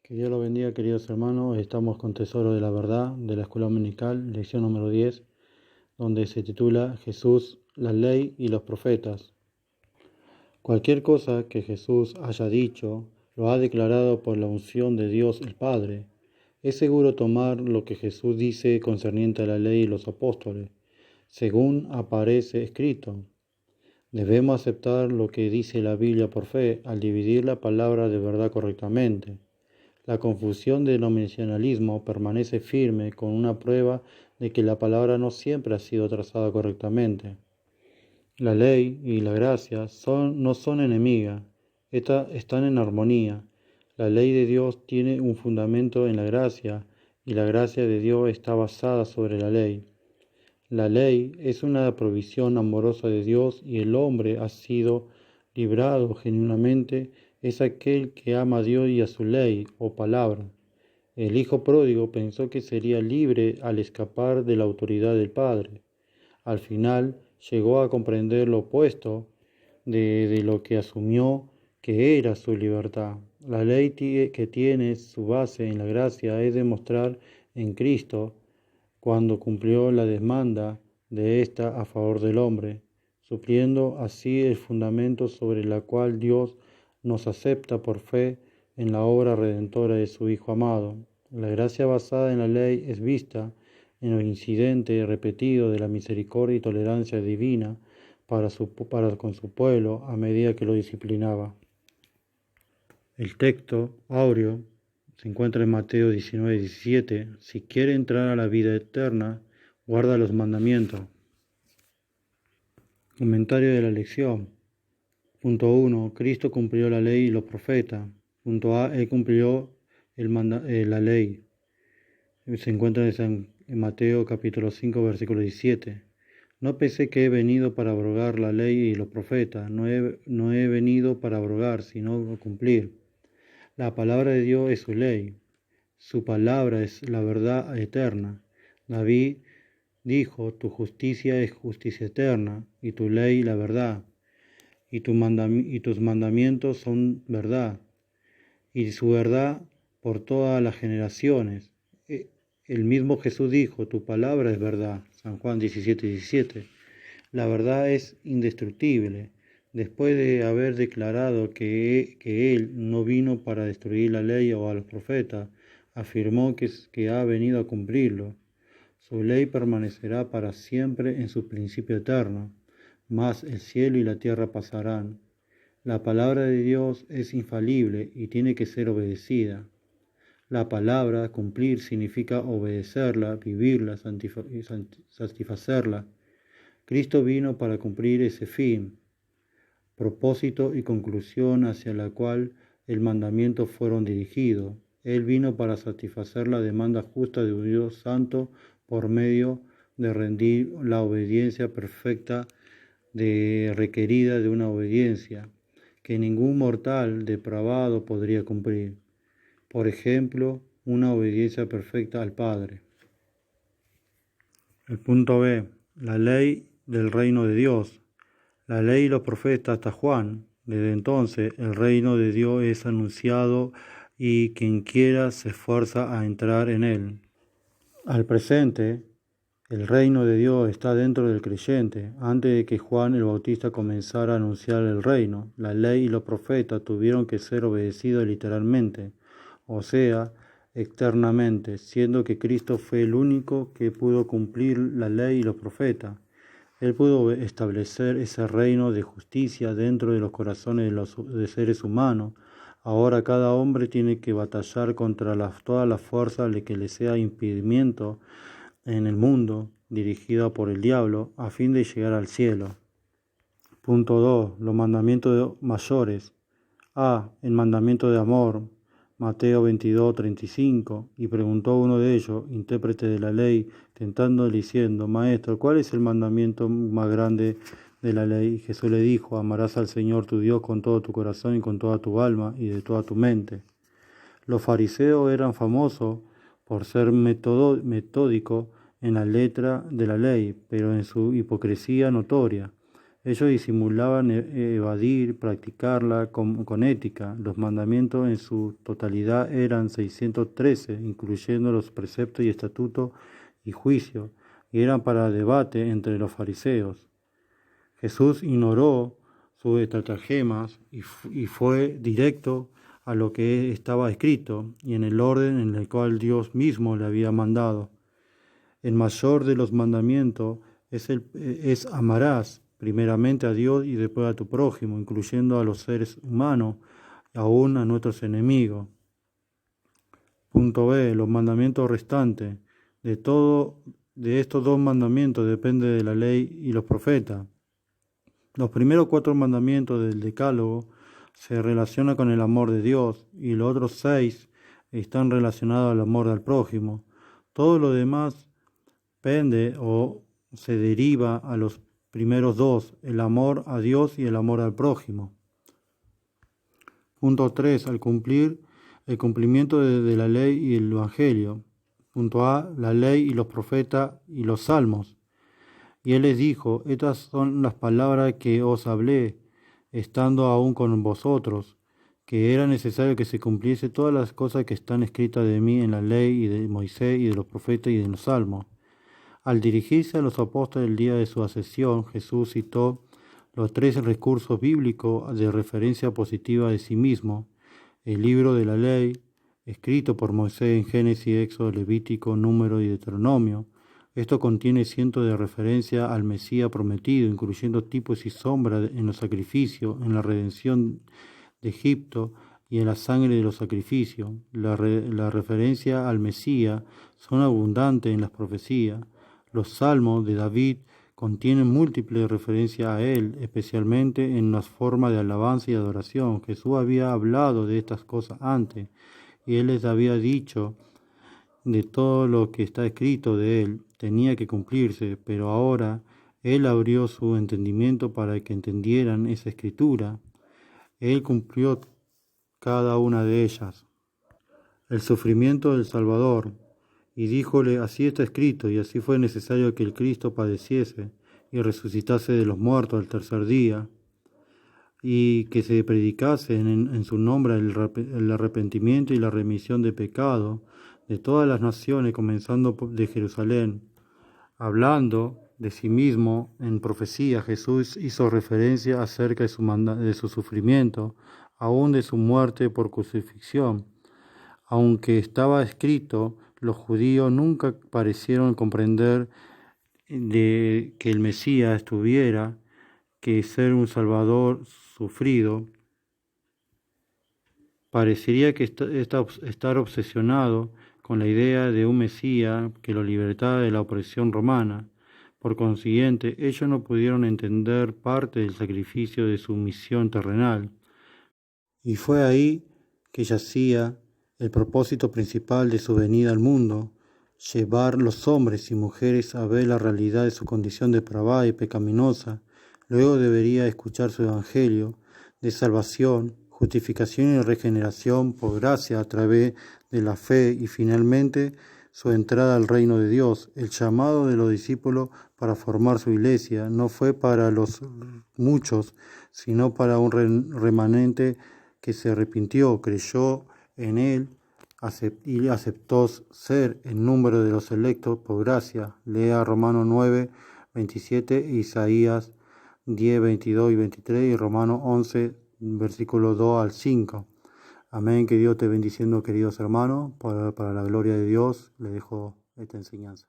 Que Dios los bendiga, queridos hermanos. Estamos con Tesoro de la Verdad de la Escuela Dominical, lección número 10, donde se titula Jesús, la ley y los profetas. Cualquier cosa que Jesús haya dicho, lo ha declarado por la unción de Dios el Padre. Es seguro tomar lo que Jesús dice concerniente a la ley y los apóstoles, según aparece escrito. Debemos aceptar lo que dice la Biblia por fe, al dividir la palabra de verdad correctamente. La confusión del denominacionalismo permanece firme con una prueba de que la palabra no siempre ha sido trazada correctamente. La ley y la gracia no son enemigas, están en armonía. La ley de Dios tiene un fundamento en la gracia y la gracia de Dios está basada sobre la ley. La ley es una provisión amorosa de Dios y el hombre ha sido librado genuinamente es aquel que ama a Dios y a su ley o palabra. El hijo pródigo pensó que sería libre al escapar de la autoridad del padre. Al final llegó a comprender lo opuesto de lo que asumió que era su libertad. La ley que tiene su base en la gracia es demostrar en Cristo cuando cumplió la demanda de ésta a favor del hombre, supliendo así el fundamento sobre el cual Dios nos acepta por fe en la obra redentora de su Hijo amado. La gracia basada en la ley es vista en el incidente repetido de la misericordia y tolerancia divina para con su pueblo a medida que lo disciplinaba. El texto áureo se encuentra en Mateo 19:17. Si quiere entrar a la vida eterna, guarda los mandamientos. Comentario de la lección. Punto 1. Cristo cumplió la ley y los profetas. Punto A. Él cumplió la ley. Se encuentra en Mateo capítulo 5, versículo 17. No pensé que he venido para abrogar la ley y los profetas. No he venido para abrogar, sino cumplir. La palabra de Dios es su ley. Su palabra es la verdad eterna. David dijo, tu justicia es justicia eterna, y tu ley la verdad, y tus mandamientos son verdad, y su verdad por todas las generaciones. El mismo Jesús dijo, tu palabra es verdad. San Juan 17:17. La verdad es indestructible. Después de haber declarado que Él no vino para destruir la ley o a los profetas, afirmó que ha venido a cumplirlo. Su ley permanecerá para siempre en su principio eterno, mas el cielo y la tierra pasarán. La palabra de Dios es infalible y tiene que ser obedecida. La palabra cumplir significa obedecerla, vivirla, satisfacerla. Cristo vino para cumplir ese fin, propósito y conclusión hacia la cual el mandamiento fueron dirigidos. Él vino para satisfacer la demanda justa de un Dios santo por medio de rendir la obediencia perfecta requerida de una obediencia que ningún mortal depravado podría cumplir. Por ejemplo, una obediencia perfecta al Padre. El punto B. La ley del reino de Dios. La ley y los profetas hasta Juan. Desde entonces el reino de Dios es anunciado y quien quiera se esfuerza a entrar en él. Al presente, el reino de Dios está dentro del creyente. Antes de que Juan el Bautista comenzara a anunciar el reino, la ley y los profetas tuvieron que ser obedecidos literalmente, o sea, externamente, siendo que Cristo fue el único que pudo cumplir la ley y los profetas. Él pudo establecer ese reino de justicia dentro de los corazones de seres humanos. Ahora cada hombre tiene que batallar contra todas las fuerzas de que le sea impedimento en el mundo, dirigida por el diablo, a fin de llegar al cielo. Punto 2. Los mandamientos mayores. A. El mandamiento de amor. Mateo 22:35. Y preguntó uno de ellos, intérprete de la ley, tentándole diciendo, Maestro, ¿cuál es el mandamiento más grande de la ley? Y Jesús le dijo, amarás al Señor tu Dios con todo tu corazón y con toda tu alma y de toda tu mente. Los fariseos eran famosos por ser metódicos en la letra de la ley, pero en su hipocresía notoria. Ellos disimulaban evadir, practicarla con ética. Los mandamientos en su totalidad eran 613, incluyendo los preceptos y estatutos y juicios, y eran para debate entre los fariseos. Jesús ignoró sus estratagemas y fue directo a lo que estaba escrito y en el orden en el cual Dios mismo le había mandado. El mayor de los mandamientos es amarás primeramente a Dios y después a tu prójimo, incluyendo a los seres humanos, aún a nuestros enemigos. Punto B. Los mandamientos restantes. De estos dos mandamientos depende de la ley y los profetas. Los primeros 4 mandamientos del Decálogo se relacionan con el amor de Dios y los otros 6 están relacionados al amor del prójimo. Todo lo demás pende o se deriva a los primeros 2, el amor a Dios y el amor al prójimo. Punto 3. El cumplimiento de la ley y el Evangelio. Punto A. La ley y los profetas y los salmos. Y él les dijo, estas son las palabras que os hablé, estando aún con vosotros, que era necesario que se cumpliese todas las cosas que están escritas de mí en la ley y de Moisés y de los profetas y de los salmos. Al dirigirse a los apóstoles el día de su ascensión, Jesús citó los 3 recursos bíblicos de referencia positiva de sí mismo: el libro de la ley, escrito por Moisés en Génesis, Éxodo, Levítico, Número y Deuteronomio. Esto contiene cientos de referencias al Mesías prometido, incluyendo tipos y sombras en los sacrificios, en la redención de Egipto y en la sangre de los sacrificios. La referencia al Mesías son abundantes en las profecías. Los salmos de David contienen múltiples referencias a él, especialmente en las formas de alabanza y adoración. Jesús había hablado de estas cosas antes, y él les había dicho de todo lo que está escrito de él tenía que cumplirse, pero ahora él abrió su entendimiento para que entendieran esa escritura. Él cumplió cada una de ellas. El sufrimiento del Salvador. Y díjole, así está escrito, y así fue necesario que el Cristo padeciese y resucitase de los muertos al tercer día, y que se predicase en su nombre el arrepentimiento y la remisión de pecado de todas las naciones, comenzando de Jerusalén. Hablando de sí mismo en profecía, Jesús hizo referencia acerca de su sufrimiento, aún de su muerte por crucifixión. Aunque estaba escrito, los judíos nunca parecieron comprender de que el Mesías tuviera que ser un Salvador sufrido. Parecería que estar obsesionado con la idea de un Mesías que lo libertara de la opresión romana. Por consiguiente, ellos no pudieron entender parte del sacrificio de su misión terrenal. Y fue ahí que yacía el propósito principal de su venida al mundo: llevar los hombres y mujeres a ver la realidad de su condición depravada y pecaminosa. Luego debería escuchar su evangelio de salvación, justificación y regeneración por gracia a través de la fe, y finalmente su entrada al reino de Dios. El llamado de los discípulos para formar su iglesia no fue para los muchos, sino para un remanente que se arrepintió, creyó en él y aceptó ser el número de los electos por gracia. Lea Romanos 9, 27, Isaías 10, 22 y 23 y Romanos 11, versículos 2 al 5. Amén. Que Dios te bendiciendo, queridos hermanos. Para la gloria de Dios, les dejo esta enseñanza.